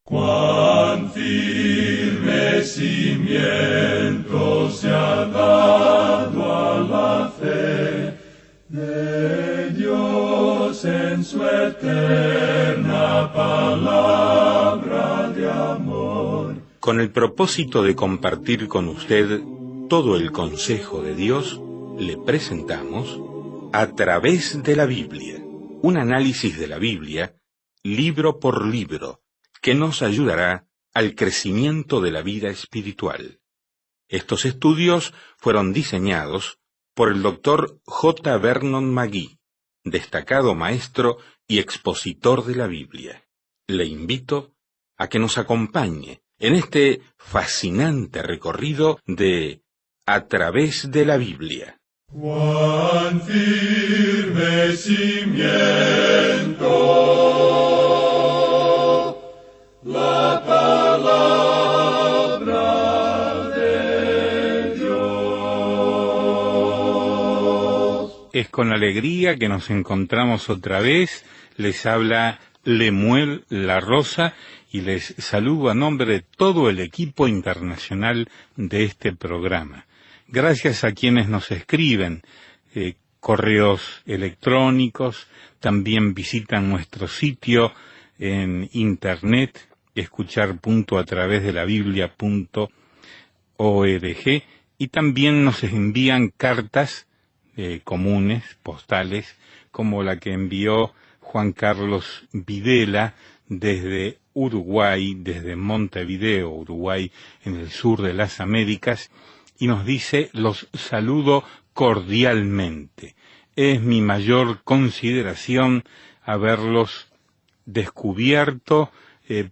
Cuán firme cimiento se ha dado a la fe de Dios en su eterna palabra de amor. Con el propósito de compartir con usted todo el consejo de Dios, le presentamos A través de la Biblia, un análisis de la Biblia, libro por libro, que nos ayudará al crecimiento de la vida espiritual. Estos estudios fueron diseñados por el Dr. J. Vernon McGee, destacado maestro y expositor de la Biblia. Le invito a que nos acompañe en este fascinante recorrido de A través de la Biblia. Cuán firme cimiento la palabra de Dios. Es con alegría que nos encontramos otra vez. Les habla Lemuel La Rosa y les saludo a nombre de todo el equipo internacional de este programa. Gracias a quienes nos escriben, correos electrónicos, también visitan nuestro sitio en internet, escuchar.atravesdelabiblia.org, y también nos envían cartas comunes, postales, como la que envió Juan Carlos Videla desde Uruguay, desde Montevideo, Uruguay, en el sur de las Américas, y nos dice: los saludo cordialmente. Es mi mayor consideración haberlos descubierto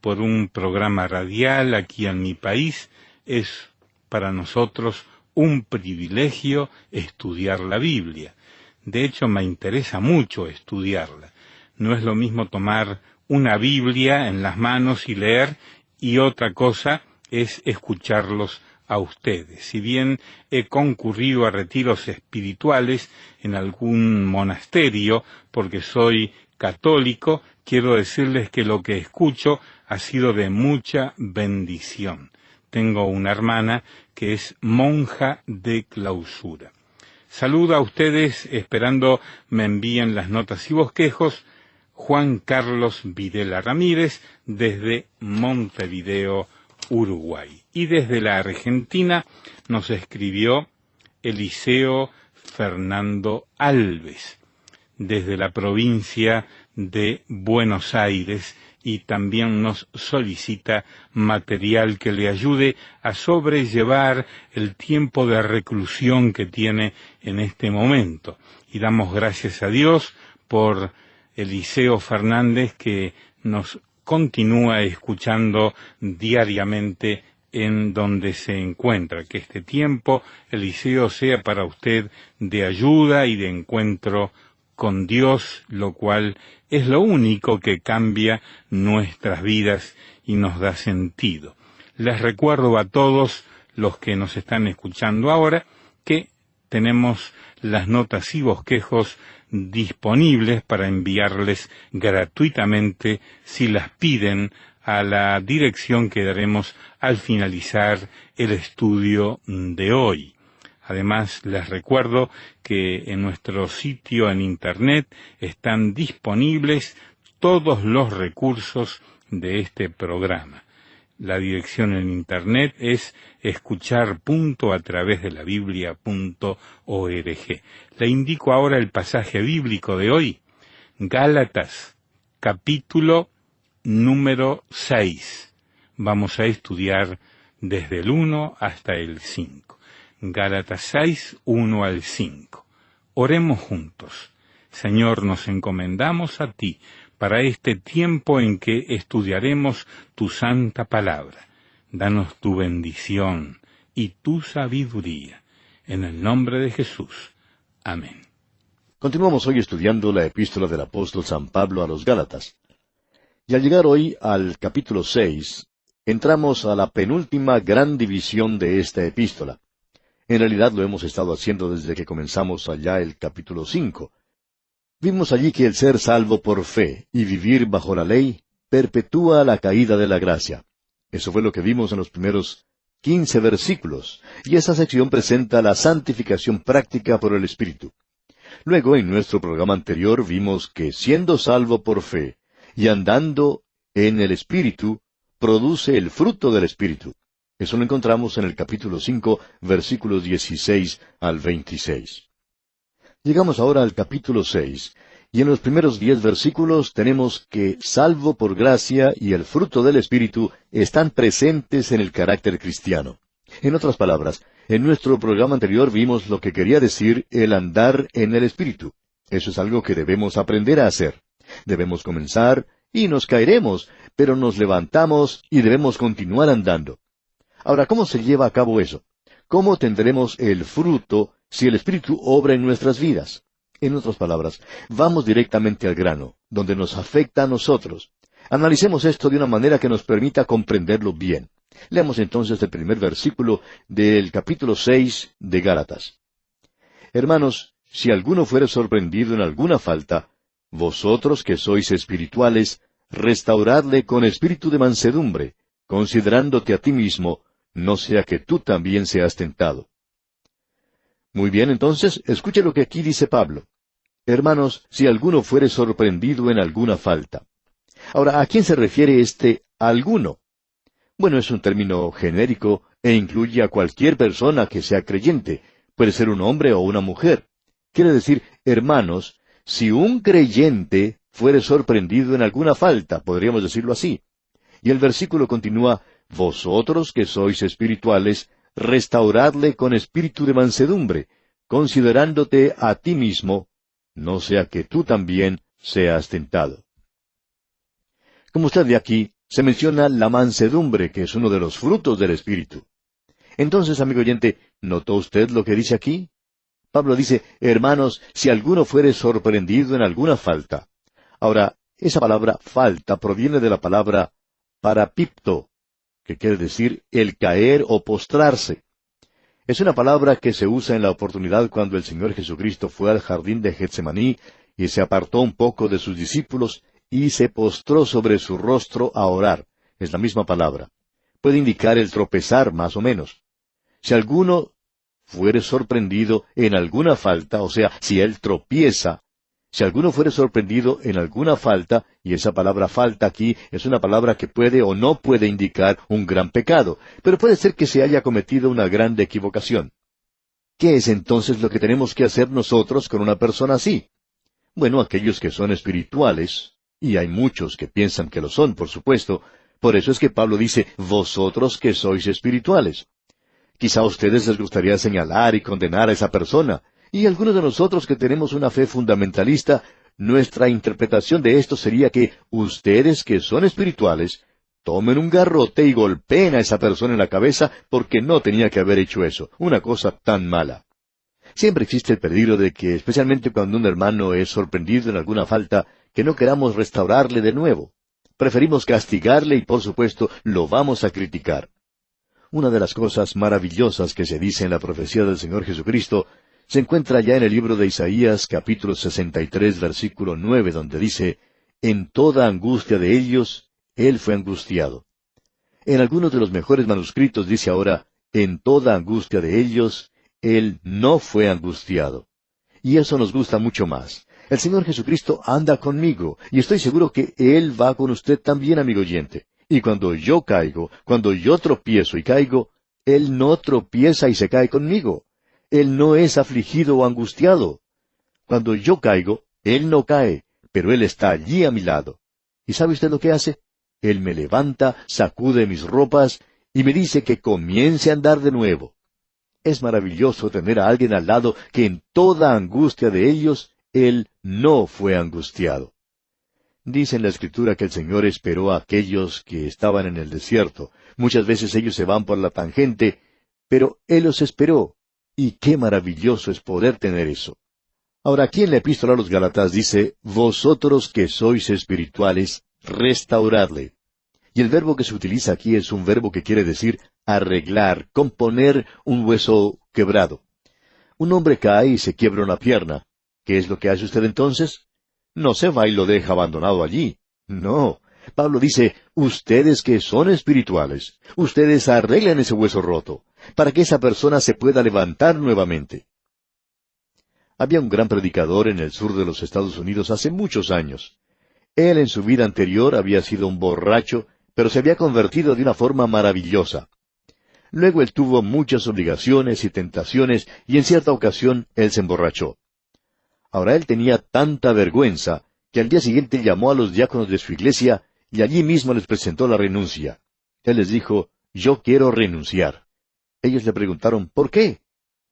por un programa radial aquí en mi país. Es para nosotros un privilegio estudiar la Biblia. De hecho, me interesa mucho estudiarla. No es lo mismo tomar una Biblia en las manos y leer, y otra cosa es escucharlos a ustedes. Si bien he concurrido a retiros espirituales en algún monasterio, porque soy católico, quiero decirles que lo que escucho ha sido de mucha bendición. Tengo una hermana que es monja de clausura. Saludo a ustedes, esperando me envíen las notas y bosquejos, Juan Carlos Videla Ramírez, desde Montevideo, Uruguay. Y desde la Argentina nos escribió Eliseo Fernando Alves, desde la provincia de Buenos Aires, y también nos solicita material que le ayude a sobrellevar el tiempo de reclusión que tiene en este momento. Y damos gracias a Dios por Eliseo Fernández, que nos continúa escuchando diariamente en donde se encuentra. Que este tiempo, Eliseo, sea para usted de ayuda y de encuentro con Dios, lo cual es lo único que cambia nuestras vidas y nos da sentido. Les recuerdo a todos los que nos están escuchando ahora que tenemos las notas y bosquejos disponibles para enviarles gratuitamente si las piden a la dirección que daremos al finalizar el estudio de hoy. Además, les recuerdo que en nuestro sitio en internet están disponibles todos los recursos de este programa. La dirección en internet es escuchar.atravesdelabiblia.org. Le indico ahora el pasaje bíblico de hoy, Gálatas, capítulo número 6. Vamos a estudiar desde el 1 hasta el 5. Gálatas 6, 1 al 5. Oremos juntos. Señor, nos encomendamos a ti para este tiempo en que estudiaremos tu santa palabra. Danos tu bendición y tu sabiduría. En el nombre de Jesús. Amén. Continuamos hoy estudiando la epístola del apóstol San Pablo a los Gálatas. Y al llegar hoy al capítulo 6, entramos a la penúltima gran división de esta epístola. En realidad lo hemos estado haciendo desde que comenzamos allá el capítulo 5. Vimos allí que el ser salvo por fe y vivir bajo la ley perpetúa la caída de la gracia. Eso fue lo que vimos en los primeros 15 versículos, y esa sección presenta la santificación práctica por el Espíritu. Luego, en nuestro programa anterior, vimos que siendo salvo por fe y andando en el Espíritu, produce el fruto del Espíritu. Eso lo encontramos en el capítulo 5, versículos 16 al 26. Llegamos ahora al capítulo 6, y en los primeros 10 versículos tenemos que, salvo por gracia y el fruto del Espíritu, están presentes en el carácter cristiano. En otras palabras, en nuestro programa anterior vimos lo que quería decir el andar en el Espíritu. Eso es algo que debemos aprender a hacer. Debemos comenzar y nos caeremos, pero nos levantamos y debemos continuar andando. Ahora, ¿cómo se lleva a cabo eso? ¿Cómo tendremos el fruto si el Espíritu obra en nuestras vidas? En otras palabras, vamos directamente al grano, donde nos afecta a nosotros. Analicemos esto de una manera que nos permita comprenderlo bien. Leamos entonces el primer versículo del capítulo 6 de Gálatas. Hermanos, si alguno fuere sorprendido en alguna falta, vosotros que sois espirituales, restauradle con espíritu de mansedumbre, considerándote a ti mismo, no sea que tú también seas tentado. Muy bien, entonces, escuche lo que aquí dice Pablo. Hermanos, si alguno fuere sorprendido en alguna falta. Ahora, ¿a quién se refiere este alguno? Bueno, es un término genérico e incluye a cualquier persona que sea creyente. Puede ser un hombre o una mujer. Quiere decir, hermanos, si un creyente fuere sorprendido en alguna falta, podríamos decirlo así. Y el versículo continúa, vosotros que sois espirituales, restauradle con espíritu de mansedumbre, considerándote a ti mismo, no sea que tú también seas tentado. Como usted ve aquí, se menciona la mansedumbre, que es uno de los frutos del Espíritu. Entonces, amigo oyente, ¿notó usted lo que dice aquí? Pablo dice, hermanos, si alguno fuere sorprendido en alguna falta. Ahora, esa palabra falta proviene de la palabra parapipto, que quiere decir el caer o postrarse. Es una palabra que se usa en la oportunidad cuando el Señor Jesucristo fue al jardín de Getsemaní y se apartó un poco de sus discípulos y se postró sobre su rostro a orar. Es la misma palabra. Puede indicar el tropezar, más o menos. Si alguno fuere sorprendido en alguna falta, o sea, si él tropieza, si alguno fuere sorprendido en alguna falta, y esa palabra falta aquí es una palabra que puede o no puede indicar un gran pecado, pero puede ser que se haya cometido una grande equivocación. ¿Qué es entonces lo que tenemos que hacer nosotros con una persona así? Bueno, aquellos que son espirituales, y hay muchos que piensan que lo son, por supuesto, por eso es que Pablo dice, vosotros que sois espirituales. Quizá a ustedes les gustaría señalar y condenar a esa persona, y algunos de nosotros que tenemos una fe fundamentalista, nuestra interpretación de esto sería que ustedes que son espirituales, tomen un garrote y golpeen a esa persona en la cabeza porque no tenía que haber hecho eso, una cosa tan mala. Siempre existe el peligro de que, especialmente cuando un hermano es sorprendido en alguna falta, que no queramos restaurarle de nuevo. Preferimos castigarle y, por supuesto, lo vamos a criticar. Una de las cosas maravillosas que se dice en la profecía del Señor Jesucristo se encuentra ya en el libro de Isaías, capítulo 63, versículo 9, donde dice, en toda angustia de ellos, Él fue angustiado. En algunos de los mejores manuscritos dice ahora, en toda angustia de ellos, Él no fue angustiado. Y eso nos gusta mucho más. El Señor Jesucristo anda conmigo, y estoy seguro que Él va con usted también, amigo oyente. Y cuando yo caigo, cuando yo tropiezo y caigo, Él no tropieza y se cae conmigo. Él no es afligido o angustiado. Cuando yo caigo, Él no cae, pero Él está allí a mi lado. ¿Y sabe usted lo que hace? Él me levanta, sacude mis ropas, y me dice que comience a andar de nuevo. Es maravilloso tener a alguien al lado que en toda angustia de ellos, Él no fue angustiado. Dice en la Escritura que el Señor esperó a aquellos que estaban en el desierto. Muchas veces ellos se van por la tangente, pero Él los esperó. Y qué maravilloso es poder tener eso. Ahora aquí en la Epístola a los Gálatas dice, vosotros que sois espirituales, restauradle. Y el verbo que se utiliza aquí es un verbo que quiere decir arreglar, componer un hueso quebrado. Un hombre cae y se quiebra una pierna. ¿Qué es lo que hace usted entonces? No se va y lo deja abandonado allí. No. Pablo dice, ustedes que son espirituales, ustedes arreglan ese hueso roto, para que esa persona se pueda levantar nuevamente. Había un gran predicador en el sur de los Estados Unidos hace muchos años. Él en su vida anterior había sido un borracho, pero se había convertido de una forma maravillosa. Luego él tuvo muchas obligaciones y tentaciones, y en cierta ocasión él se emborrachó. Ahora él tenía tanta vergüenza, que al día siguiente llamó a los diáconos de su iglesia, y allí mismo les presentó la renuncia. Él les dijo, yo quiero renunciar. Ellos le preguntaron, ¿por qué?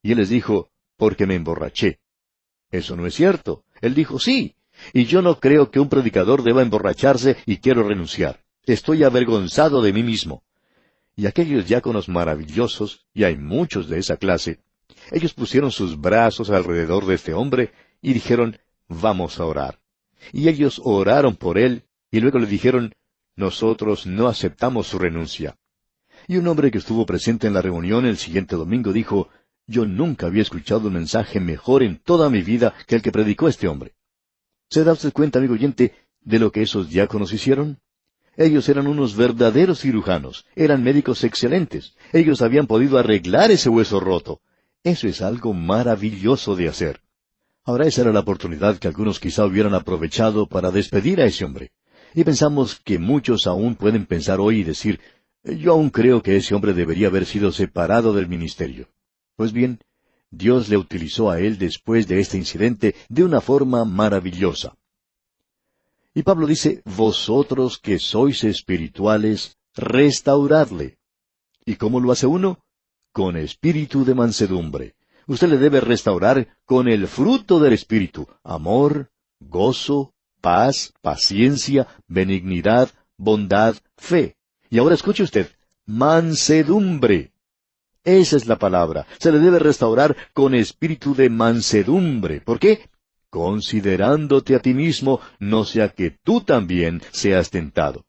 Y él les dijo, porque me emborraché. Eso no es cierto. Él dijo, sí, y yo no creo que un predicador deba emborracharse y quiero renunciar. Estoy avergonzado de mí mismo. Y aquellos diáconos maravillosos, y hay muchos de esa clase, ellos pusieron sus brazos alrededor de este hombre y dijeron, vamos a orar. Y ellos oraron por él, y luego le dijeron, nosotros no aceptamos su renuncia. Y un hombre que estuvo presente en la reunión el siguiente domingo dijo, yo nunca había escuchado un mensaje mejor en toda mi vida que el que predicó este hombre. ¿Se da usted cuenta, amigo oyente, de lo que esos diáconos hicieron? Ellos eran unos verdaderos cirujanos, eran médicos excelentes, ellos habían podido arreglar ese hueso roto. Eso es algo maravilloso de hacer. Ahora esa era la oportunidad que algunos quizá hubieran aprovechado para despedir a ese hombre. Y pensamos que muchos aún pueden pensar hoy y decir, yo aún creo que ese hombre debería haber sido separado del ministerio. Pues bien, Dios le utilizó a él después de este incidente de una forma maravillosa. Y Pablo dice, vosotros que sois espirituales, restauradle. ¿Y cómo lo hace uno? Con espíritu de mansedumbre. Usted le debe restaurar con el fruto del Espíritu, amor, gozo, paz, paciencia, benignidad, bondad, fe. Y ahora escuche usted, mansedumbre. Esa es la palabra. Se le debe restaurar con espíritu de mansedumbre. ¿Por qué? Considerándote a ti mismo, no sea que tú también seas tentado.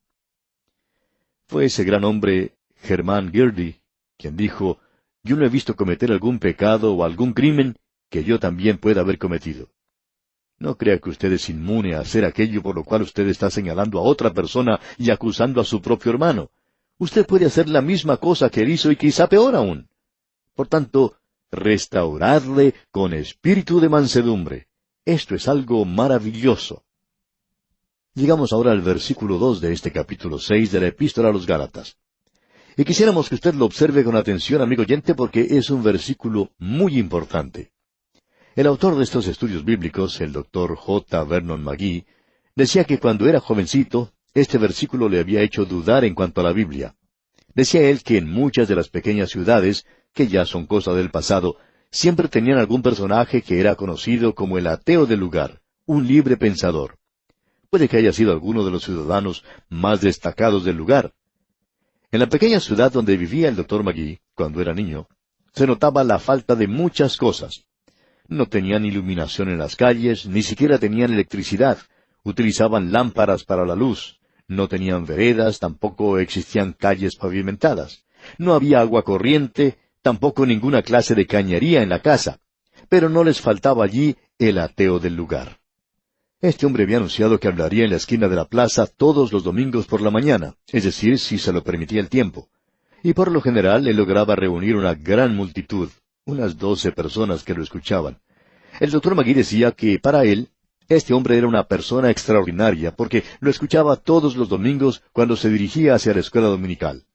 Fue ese gran hombre, Germán Girdy, quien dijo, yo no he visto cometer algún pecado o algún crimen que yo también pueda haber cometido. No crea que usted es inmune a hacer aquello por lo cual usted está señalando a otra persona y acusando a su propio hermano. Usted puede hacer la misma cosa que él hizo y quizá peor aún. Por tanto, restauradle con espíritu de mansedumbre. Esto es algo maravilloso. Llegamos ahora al versículo 2 de este capítulo 6 de la Epístola a los Gálatas. Y quisiéramos que usted lo observe con atención, amigo oyente, porque es un versículo muy importante. El autor de estos estudios bíblicos, el Dr. J. Vernon McGee, decía que cuando era jovencito, este versículo le había hecho dudar en cuanto a la Biblia. Decía él que en muchas de las pequeñas ciudades, que ya son cosa del pasado, siempre tenían algún personaje que era conocido como el ateo del lugar, un libre pensador. Puede que haya sido alguno de los ciudadanos más destacados del lugar. En la pequeña ciudad donde vivía el Dr. McGee, cuando era niño, se notaba la falta de muchas cosas. No tenían iluminación en las calles, ni siquiera tenían electricidad. Utilizaban lámparas para la luz. No tenían veredas, tampoco existían calles pavimentadas. No había agua corriente, tampoco ninguna clase de cañería en la casa. Pero no les faltaba allí el ateo del lugar. Este hombre había anunciado que hablaría en la esquina de la plaza todos los domingos por la mañana, es decir, si se lo permitía el tiempo. Y por lo general él lograba reunir una gran multitud, unas 12 personas que lo escuchaban. El Dr. McGee decía que para él, este hombre era una persona extraordinaria, porque lo escuchaba todos los domingos cuando se dirigía hacia la escuela dominical.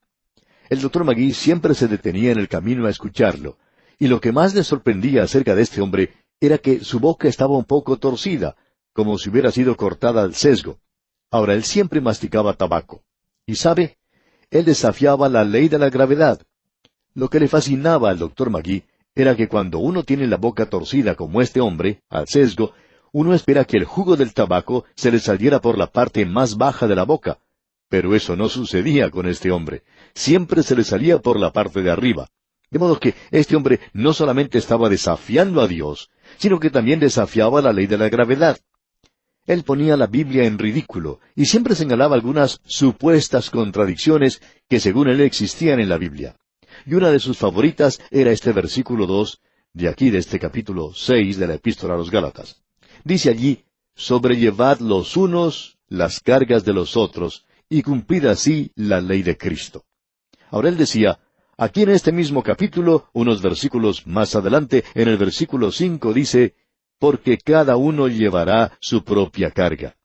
El Dr. McGee siempre se detenía en el camino a escucharlo, y lo que más le sorprendía acerca de este hombre era que su boca estaba un poco torcida, como si hubiera sido cortada al sesgo. Ahora, él siempre masticaba tabaco. Y sabe, él desafiaba la ley de la gravedad. Lo que le fascinaba al Dr. McGee era que cuando uno tiene la boca torcida como este hombre, al sesgo, uno espera que el jugo del tabaco se le saliera por la parte más baja de la boca. Pero eso no sucedía con este hombre. Siempre se le salía por la parte de arriba. De modo que este hombre no solamente estaba desafiando a Dios, sino que también desafiaba la ley de la gravedad. Él ponía la Biblia en ridículo y siempre señalaba algunas supuestas contradicciones que según él existían en la Biblia. Y una de sus favoritas era este versículo 2 de aquí de este capítulo 6 de la Epístola a los Gálatas. Dice allí, sobrellevad los unos las cargas de los otros, y cumplir así la ley de Cristo. Ahora él decía, aquí en este mismo capítulo, unos versículos más adelante, en el versículo 5 dice, porque cada uno llevará su propia carga.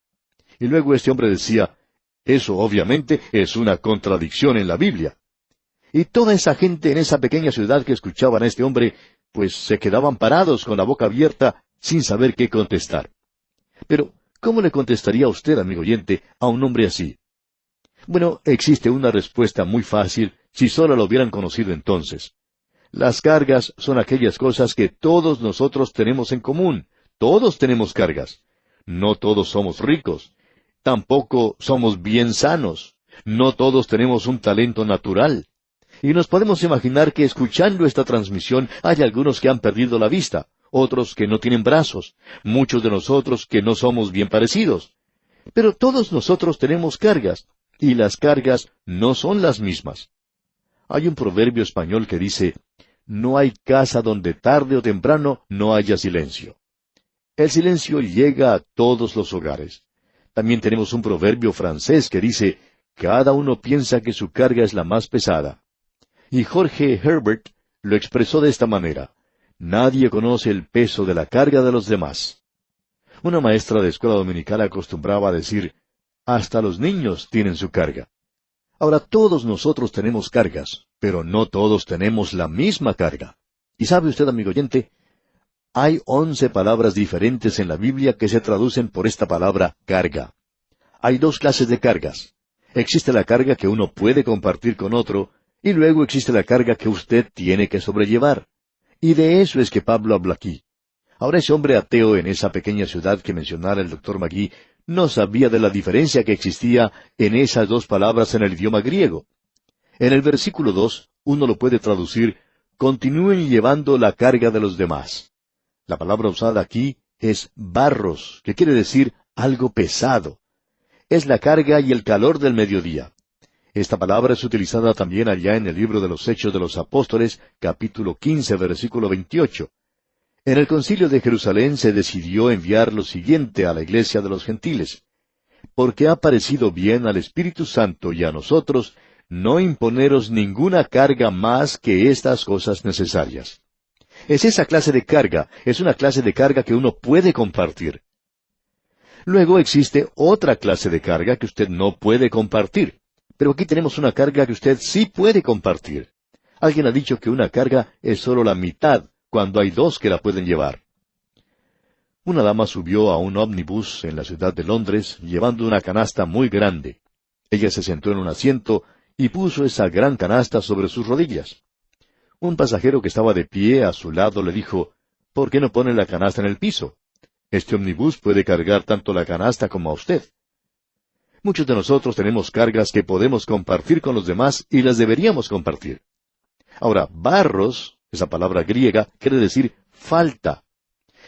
Y luego este hombre decía, eso obviamente es una contradicción en la Biblia. Y toda esa gente en esa pequeña ciudad que escuchaban a este hombre, pues se quedaban parados con la boca abierta, sin saber qué contestar. Pero, ¿cómo le contestaría usted, amigo oyente, a un hombre así? Bueno, existe una respuesta muy fácil, si solo lo hubieran conocido entonces. Las cargas son aquellas cosas que todos nosotros tenemos en común. Todos tenemos cargas. No todos somos ricos. Tampoco somos bien sanos. No todos tenemos un talento natural. Y nos podemos imaginar que escuchando esta transmisión hay algunos que han perdido la vista, otros que no tienen brazos, muchos de nosotros que no somos bien parecidos. Pero todos nosotros tenemos cargas, y las cargas no son las mismas. Hay un proverbio español que dice, no hay casa donde tarde o temprano no haya silencio. El silencio llega a todos los hogares. También tenemos un proverbio francés que dice, cada uno piensa que su carga es la más pesada. Y Jorge Herbert lo expresó de esta manera, nadie conoce el peso de la carga de los demás. Una maestra de escuela dominical acostumbraba a decir, hasta los niños tienen su carga. Ahora todos nosotros tenemos cargas, pero no todos tenemos la misma carga. ¿Y sabe usted, amigo oyente? Hay 11 palabras diferentes en la Biblia que se traducen por esta palabra carga. Hay 2 clases de cargas. Existe la carga que uno puede compartir con otro, y luego existe la carga que usted tiene que sobrellevar. Y de eso es que Pablo habla aquí. Ahora ese hombre ateo en esa pequeña ciudad que mencionara el Dr. Magui no sabía de la diferencia que existía en esas 2 palabras en el idioma griego. En el versículo 2, uno lo puede traducir, continúen llevando la carga de los demás. La palabra usada aquí es barros, que quiere decir algo pesado. Es la carga y el calor del mediodía. Esta palabra es utilizada también allá en el libro de los Hechos de los Apóstoles, capítulo 15, versículo 28. En el concilio de Jerusalén se decidió enviar lo siguiente a la iglesia de los gentiles. Porque ha parecido bien al Espíritu Santo y a nosotros no imponeros ninguna carga más que estas cosas necesarias. Es esa clase de carga, es una clase de carga que uno puede compartir. Luego existe otra clase de carga que usted no puede compartir. Pero aquí tenemos una carga que usted sí puede compartir. Alguien ha dicho que una carga es solo la mitad, cuando hay 2 que la pueden llevar. Una dama subió a un ómnibus en la ciudad de Londres, llevando una canasta muy grande. Ella se sentó en un asiento y puso esa gran canasta sobre sus rodillas. Un pasajero que estaba de pie a su lado le dijo, ¿por qué no pone la canasta en el piso? Este ómnibus puede cargar tanto la canasta como a usted. Muchos de nosotros tenemos cargas que podemos compartir con los demás y las deberíamos compartir. Ahora, barros, esa palabra griega, quiere decir falta.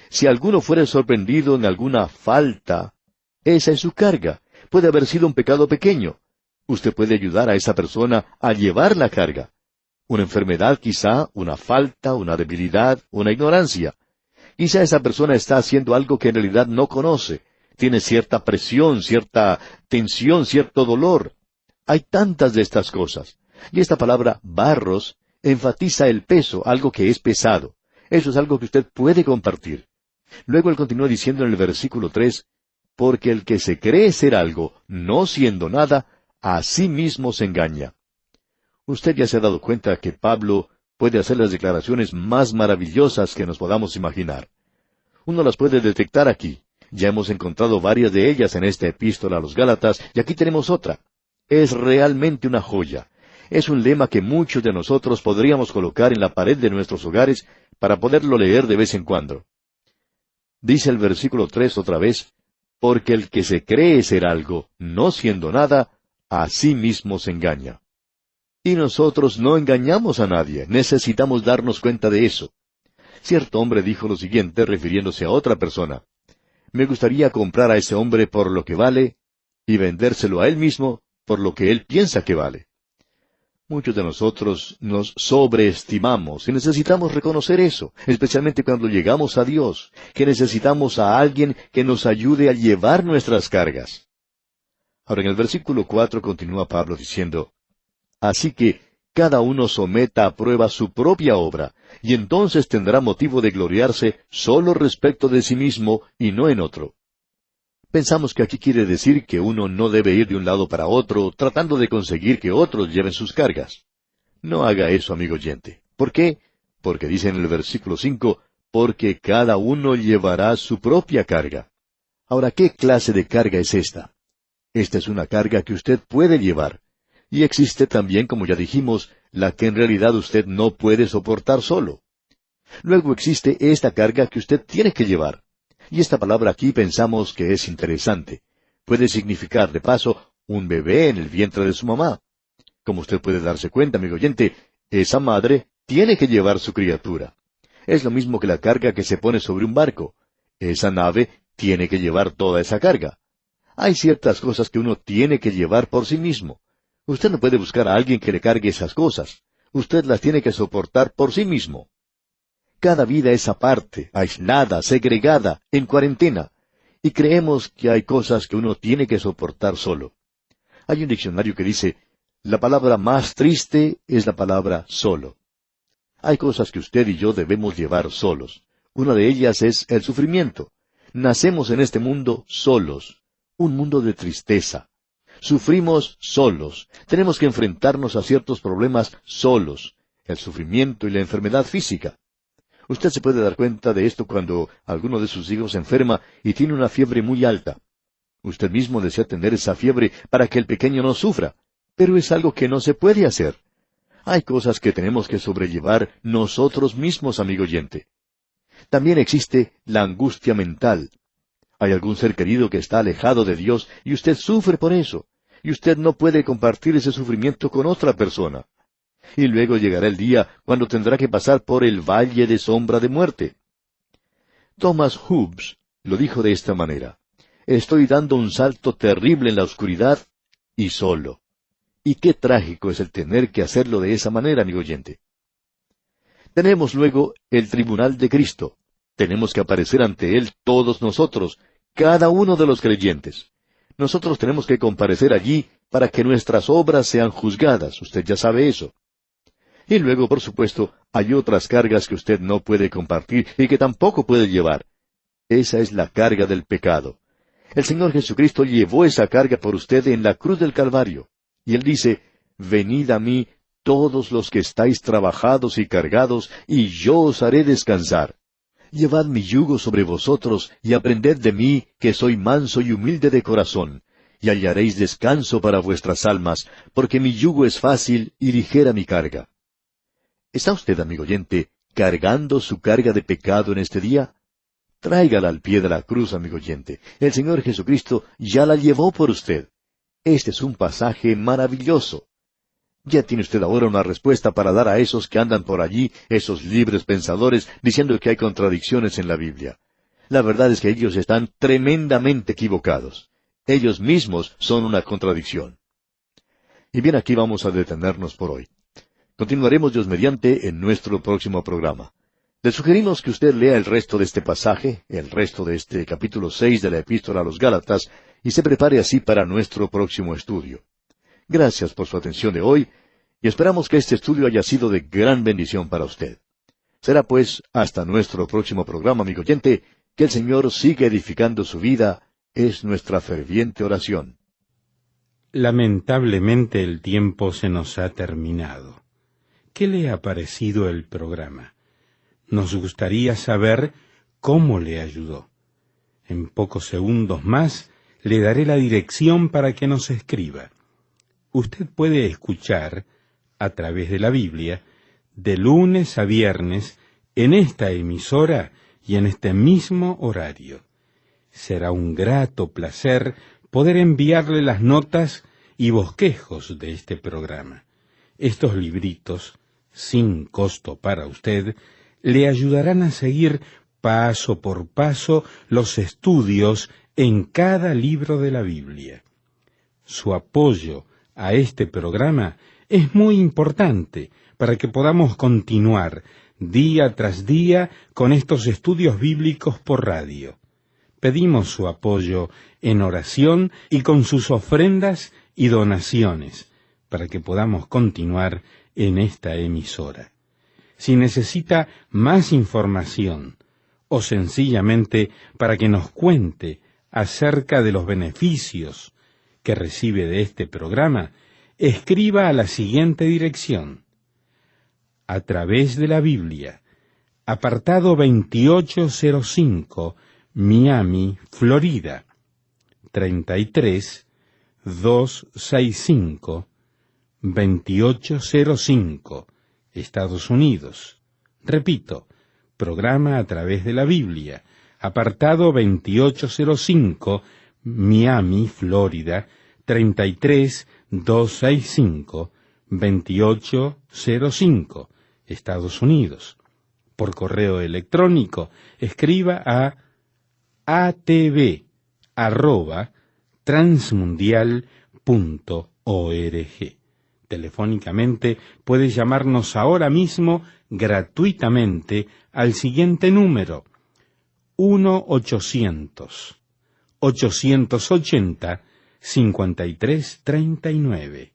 Si alguno fuera sorprendido en alguna falta, esa es su carga. Puede haber sido un pecado pequeño. Usted puede ayudar a esa persona a llevar la carga. Una enfermedad quizá, una falta, una debilidad, una ignorancia. Quizá esa persona está haciendo algo que en realidad no conoce. Tiene cierta presión, cierta tensión, cierto dolor. Hay tantas de estas cosas. Y esta palabra barros enfatiza el peso, algo que es pesado. Eso es algo que usted puede compartir. Luego él continúa diciendo en el versículo 3, porque el que se cree ser algo, no siendo nada, a sí mismo se engaña. Usted ya se ha dado cuenta que Pablo puede hacer las declaraciones más maravillosas que nos podamos imaginar. Uno las puede detectar aquí. Ya hemos encontrado varias de ellas en esta epístola a los Gálatas, y aquí tenemos otra. Es realmente una joya. Es un lema que muchos de nosotros podríamos colocar en la pared de nuestros hogares para poderlo leer de vez en cuando. Dice el versículo 3 otra vez, porque el que se cree ser algo, no siendo nada, a sí mismo se engaña. Y nosotros no engañamos a nadie, necesitamos darnos cuenta de eso. Cierto hombre dijo lo siguiente refiriéndose a otra persona. Me gustaría comprar a ese hombre por lo que vale y vendérselo a él mismo por lo que él piensa que vale. Muchos de nosotros nos sobreestimamos y necesitamos reconocer eso, especialmente cuando llegamos a Dios, que necesitamos a alguien que nos ayude a llevar nuestras cargas. Ahora en el versículo 4 continúa Pablo diciendo, así que cada uno someta a prueba su propia obra, y entonces tendrá motivo de gloriarse solo respecto de sí mismo y no en otro. Pensamos que aquí quiere decir que uno no debe ir de un lado para otro tratando de conseguir que otros lleven sus cargas. No haga eso, amigo oyente. ¿Por qué? Porque dice en el versículo 5, porque cada uno llevará su propia carga. Ahora, ¿qué clase de carga es esta? Esta es una carga que usted puede llevar. Y existe también, como ya dijimos, la que en realidad usted no puede soportar solo. Luego existe esta carga que usted tiene que llevar. Y esta palabra aquí pensamos que es interesante. Puede significar, de paso, un bebé en el vientre de su mamá. Como usted puede darse cuenta, amigo oyente, esa madre tiene que llevar su criatura. Es lo mismo que la carga que se pone sobre un barco. Esa nave tiene que llevar toda esa carga. Hay ciertas cosas que uno tiene que llevar por sí mismo. Usted no puede buscar a alguien que le cargue esas cosas. Usted las tiene que soportar por sí mismo. Cada vida es aparte, aislada, segregada, en cuarentena. Y creemos que hay cosas que uno tiene que soportar solo. Hay un diccionario que dice, la palabra más triste es la palabra solo. Hay cosas que usted y yo debemos llevar solos. Una de ellas es el sufrimiento. Nacemos en este mundo solos. Un mundo de tristeza. Sufrimos solos. Tenemos que enfrentarnos a ciertos problemas solos. El sufrimiento y la enfermedad física. Usted se puede dar cuenta de esto cuando alguno de sus hijos se enferma y tiene una fiebre muy alta. Usted mismo desea tener esa fiebre para que el pequeño no sufra, pero es algo que no se puede hacer. Hay cosas que tenemos que sobrellevar nosotros mismos, amigo oyente. También existe la angustia mental. Hay algún ser querido que está alejado de Dios y usted sufre por eso, y usted no puede compartir ese sufrimiento con otra persona. Y luego llegará el día cuando tendrá que pasar por el valle de sombra de muerte. Thomas Hobbes lo dijo de esta manera, estoy dando un salto terrible en la oscuridad y solo. Y qué trágico es el tener que hacerlo de esa manera, amigo oyente. Tenemos luego el tribunal de Cristo. Tenemos que aparecer ante Él todos nosotros, cada uno de los creyentes. Nosotros tenemos que comparecer allí para que nuestras obras sean juzgadas. Usted ya sabe eso. Y luego, por supuesto, hay otras cargas que usted no puede compartir y que tampoco puede llevar. Esa es la carga del pecado. El Señor Jesucristo llevó esa carga por usted en la cruz del Calvario. Y Él dice, venid a mí todos los que estáis trabajados y cargados, y yo os haré descansar. Llevad mi yugo sobre vosotros, y aprended de mí, que soy manso y humilde de corazón, y hallaréis descanso para vuestras almas, porque mi yugo es fácil y ligera mi carga. ¿Está usted, amigo oyente, cargando su carga de pecado en este día? Tráigala al pie de la cruz, amigo oyente. El Señor Jesucristo ya la llevó por usted. Este es un pasaje maravilloso. Ya tiene usted ahora una respuesta para dar a esos que andan por allí, esos libres pensadores, diciendo que hay contradicciones en la Biblia. La verdad es que ellos están tremendamente equivocados. Ellos mismos son una contradicción. Y bien, aquí vamos a detenernos por hoy. Continuaremos Dios mediante en nuestro próximo programa. Le sugerimos que usted lea el resto de este pasaje, el resto de este capítulo 6 de la Epístola a los Gálatas, y se prepare así para nuestro próximo estudio. Gracias por su atención de hoy, y esperamos que este estudio haya sido de gran bendición para usted. Será pues hasta nuestro próximo programa, amigo oyente, que el Señor siga edificando su vida, es nuestra ferviente oración. Lamentablemente el tiempo se nos ha terminado. ¿Qué le ha parecido el programa? Nos gustaría saber cómo le ayudó. En pocos segundos más le daré la dirección para que nos escriba. Usted puede escuchar, a través de la Biblia, de lunes a viernes, en esta emisora y en este mismo horario. Será un grato placer poder enviarle las notas y bosquejos de este programa. Estos libritos, sin costo para usted, le ayudarán a seguir paso por paso los estudios en cada libro de la Biblia. Su apoyo a este programa es muy importante para que podamos continuar día tras día con estos estudios bíblicos por radio. Pedimos su apoyo en oración y con sus ofrendas y donaciones para que podamos continuar en esta emisora. Si necesita más información o sencillamente para que nos cuente acerca de los beneficios que recibe de este programa, escriba a la siguiente dirección: A través de la Biblia, apartado 2805, Miami, Florida, 33265, 2805, Estados Unidos. Repito, programa A través de la Biblia, apartado 2805, Miami, Florida, 33265, 2805, Estados Unidos. Por correo electrónico, escriba a atv@transmundial.org. Telefónicamente puede llamarnos ahora mismo gratuitamente al siguiente número: 1-800-880-5339.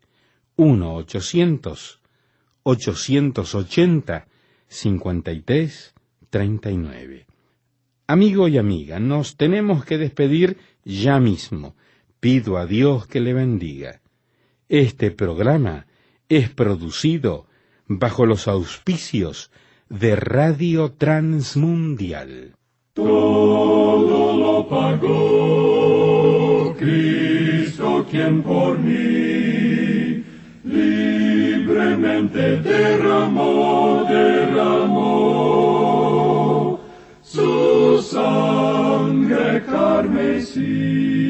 1-800-880-5339. Amigo y amiga, nos tenemos que despedir ya mismo. Pido a Dios que le bendiga. Este programa es producido bajo los auspicios de Radio Transmundial. Todo lo pagó Cristo, quien por mí libremente derramó su sangre carmesí.